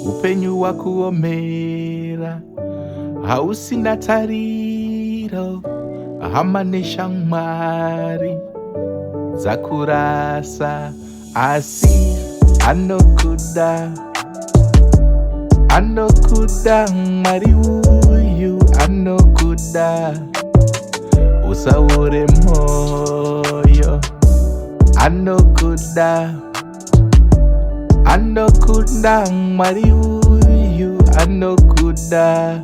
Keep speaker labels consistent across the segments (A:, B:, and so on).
A: upenyu wakuomera, hausina tariro, hama neshamwari dzakurasa, asi anokuda Mwari uyu anokuda, usaore moyo, anokuda Mwari uyu anokuda,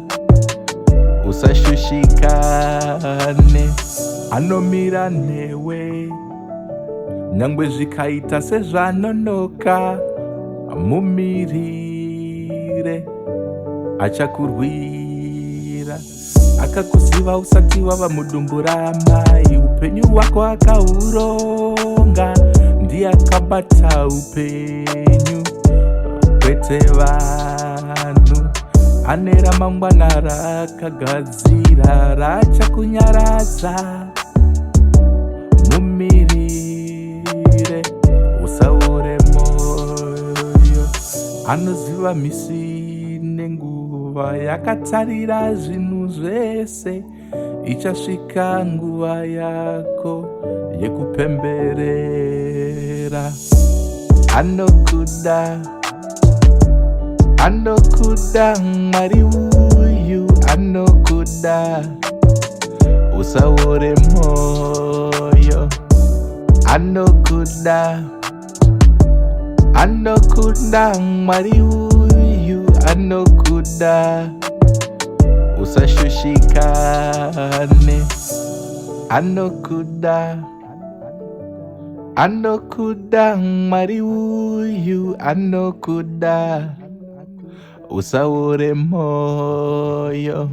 A: usashushikane, anomira newe nyangwe zvikaita sezvanonoka, mumirire achakurwira, akakuziva usati wava mudumbu ramai, upenyu hwako akahuronga, ndiye akabata upenyu, kwete vanhu, ane ramangwana rakagadzira, rachakunyaradza, mumirire usaore moyo, anoziva misi nenguva, yakatarira zvinhu zvese, ichasvika nguva yako yekupemberera. Anokuda Mwari uyu anokuda, usaore moyo, anokuda Mwari uyu anokuda, usashushikane, anokuda Mwari uyu anokuda, usaore moyo.